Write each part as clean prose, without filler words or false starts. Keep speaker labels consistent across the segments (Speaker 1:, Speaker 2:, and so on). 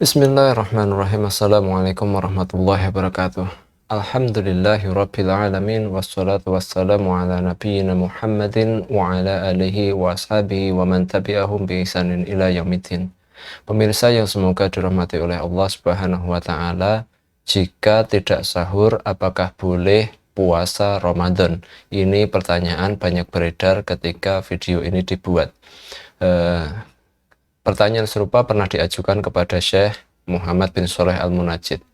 Speaker 1: Bismillahirrahmanirrahim. Assalamualaikum warahmatullahi wabarakatuh. Alhamdulillahirabbil alamin wassalatu wassalamu ala nabiyyina Muhammadin wa ala alihi wa ashabihi wa man tabi'ahum bi ihsanin ila yaumiddin. Pemirsa yang semoga dirahmati oleh Allah Subhanahu wa taala, jika tidak sahur apakah boleh puasa Ramadan? Ini pertanyaan banyak beredar ketika video ini dibuat. Pertanyaan serupa pernah diajukan kepada Syekh Muhammad bin Shalih Al-Munajjid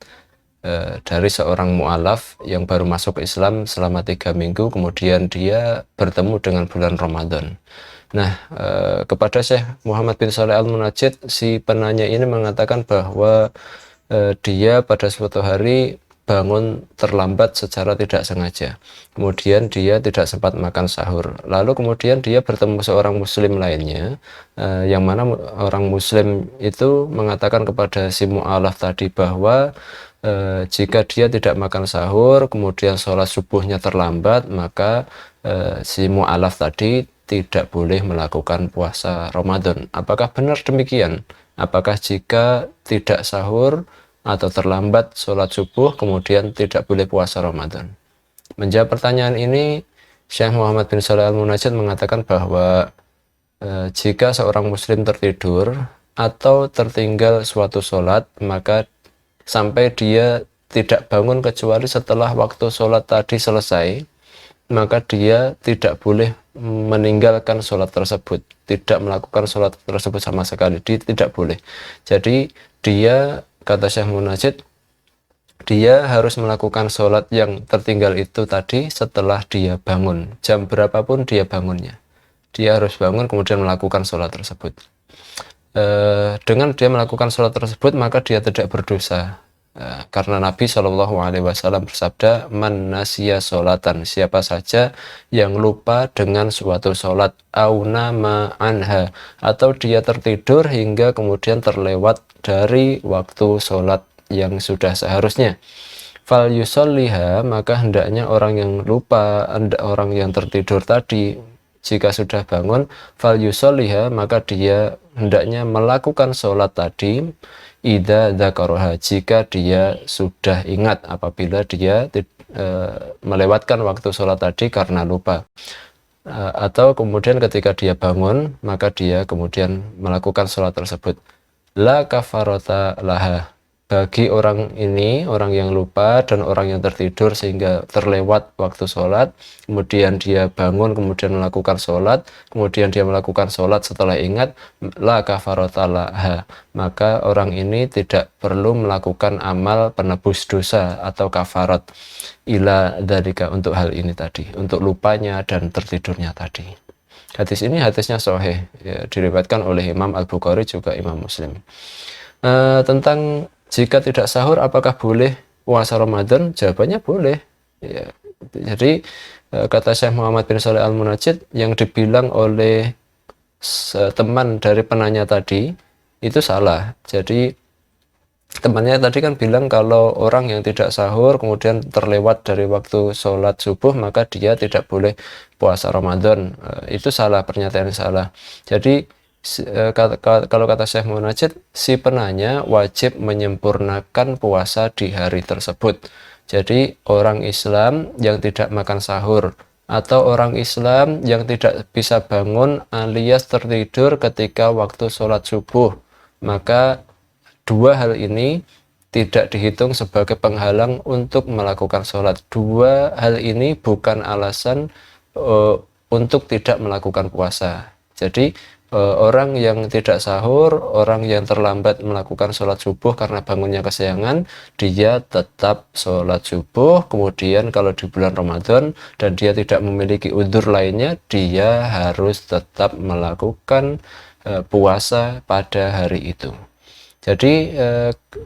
Speaker 1: dari seorang mu'alaf yang baru masuk Islam selama 3 minggu, kemudian dia bertemu dengan bulan Ramadan. Nah, kepada Syekh Muhammad bin Shalih Al-Munajjid, si penanya ini mengatakan bahwa dia pada suatu hari bangun terlambat secara tidak sengaja. Kemudian dia tidak sempat makan sahur. Lalu kemudian dia bertemu seorang muslim lainnya, yang mana orang muslim itu mengatakan kepada si mu'alaf tadi bahwa jika dia tidak makan sahur, kemudian sholat subuhnya terlambat, maka si mu'alaf tadi tidak boleh melakukan puasa Ramadan. Apakah benar demikian? Apakah jika tidak sahur atau terlambat sholat subuh kemudian tidak boleh puasa Ramadan? Menjawab pertanyaan ini, Syekh Muhammad bin Shalih Al-Munajjid mengatakan bahwa jika seorang muslim tertidur atau tertinggal suatu sholat, maka sampai dia tidak bangun kecuali setelah waktu sholat tadi selesai, maka dia tidak boleh meninggalkan sholat tersebut, tidak melakukan sholat tersebut sama sekali, dia tidak boleh. Jadi dia, kata Syekh Munajjid, dia harus melakukan sholat yang tertinggal itu tadi setelah dia bangun, jam berapapun dia bangunnya, dia harus bangun kemudian melakukan sholat tersebut. Dengan dia melakukan sholat tersebut maka dia tidak berdosa, karena Nabi Shallallahu Alaihi Wasallam bersabda, man nasiya sholatan, siapa saja yang lupa dengan suatu sholat, au nama anha, atau dia tertidur hingga kemudian terlewat dari waktu sholat yang sudah seharusnya, fal yusolliha, maka hendaknya orang yang lupa, orang yang tertidur tadi, jika sudah bangun, fal yusolliha, maka dia hendaknya melakukan sholat tadi, idza dzakaraha, jika dia sudah ingat, apabila dia melewatkan waktu sholat tadi karena lupa, atau kemudian ketika dia bangun maka dia kemudian melakukan sholat tersebut. La kafarata laha, bagi orang ini, orang yang lupa dan orang yang tertidur sehingga terlewat waktu sholat, kemudian dia bangun kemudian melakukan sholat, kemudian dia melakukan sholat setelah ingat, la kafarata laha, maka orang ini tidak perlu melakukan amal penebus dosa atau kafarat, ila dzalika, untuk hal ini tadi, untuk lupanya dan tertidurnya tadi. Hadis ini hadisnya sahih, ya, diriwayatkan oleh Imam Al-Bukhari juga Imam Muslim. Tentang jika tidak sahur apakah boleh puasa Ramadan? Jawabannya boleh, ya. Jadi kata Syekh Muhammad bin Shalih Al-Munajjid, yang dibilang oleh teman dari penanya tadi itu salah. Jadi temannya tadi kan bilang kalau orang yang tidak sahur kemudian terlewat dari waktu sholat subuh maka dia tidak boleh puasa Ramadan. Itu salah, pernyataan salah. Jadi kalau kata Syekh Munajjid, si penanya wajib menyempurnakan puasa di hari tersebut. Jadi orang Islam yang tidak makan sahur atau orang Islam yang tidak bisa bangun alias tertidur ketika waktu sholat subuh, maka dua hal ini tidak dihitung sebagai penghalang untuk melakukan sholat. Dua hal ini bukan alasan untuk tidak melakukan puasa. Jadi orang yang tidak sahur, orang yang terlambat melakukan sholat subuh karena bangunnya kesiangan, dia tetap sholat subuh. Kemudian kalau di bulan Ramadan dan dia tidak memiliki udzur lainnya, dia harus tetap melakukan puasa pada hari itu. Jadi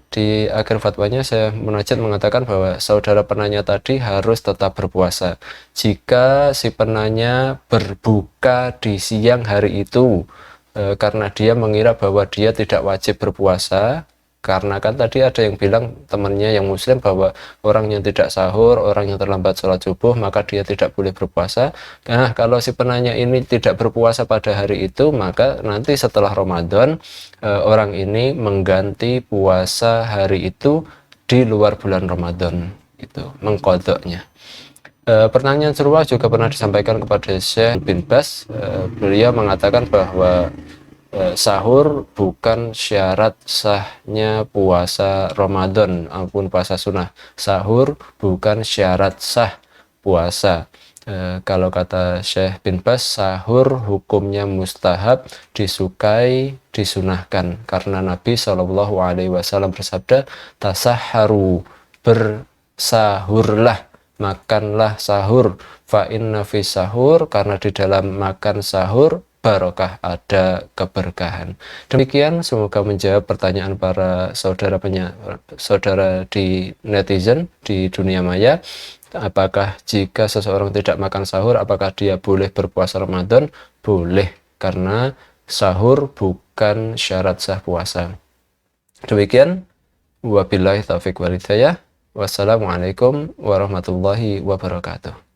Speaker 1: di akhir fatwanya saya Munajjid mengatakan bahwa saudara penanya tadi harus tetap berpuasa. Jika si penanya berbuka di siang hari itu karena dia mengira bahwa dia tidak wajib berpuasa, Karena kan tadi ada yang bilang temannya yang muslim bahwa orang yang tidak sahur, orang yang terlambat sholat subuh, maka dia tidak boleh berpuasa. Nah, kalau si penanya ini tidak berpuasa pada hari itu, maka nanti setelah Ramadan, orang ini mengganti puasa hari itu di luar bulan Ramadan, itu mengkodoknya. Pertanyaan serupa juga pernah disampaikan kepada Syekh bin Bas. Beliau mengatakan bahwa sahur bukan syarat sahnya puasa Ramadan maupun puasa sunnah. Sahur bukan syarat sah puasa. Kalau kata Syekh bin Bas, sahur hukumnya mustahab, disukai, disunahkan. Karena Nabi Shallallahu Alaihi Wasallam bersabda, tasaharu, bersahurlah, makanlah sahur, fa inna fi sahur, karena di dalam makan sahur barokah, ada keberkahan. Demikian, semoga menjawab pertanyaan para saudara di netizen di dunia maya. Apakah jika seseorang tidak makan sahur, apakah dia boleh berpuasa Ramadan? Boleh, karena sahur bukan syarat sah puasa. Demikian, wabillahi taufiq wal hidayah. Wassalamualaikum warahmatullahi wabarakatuh.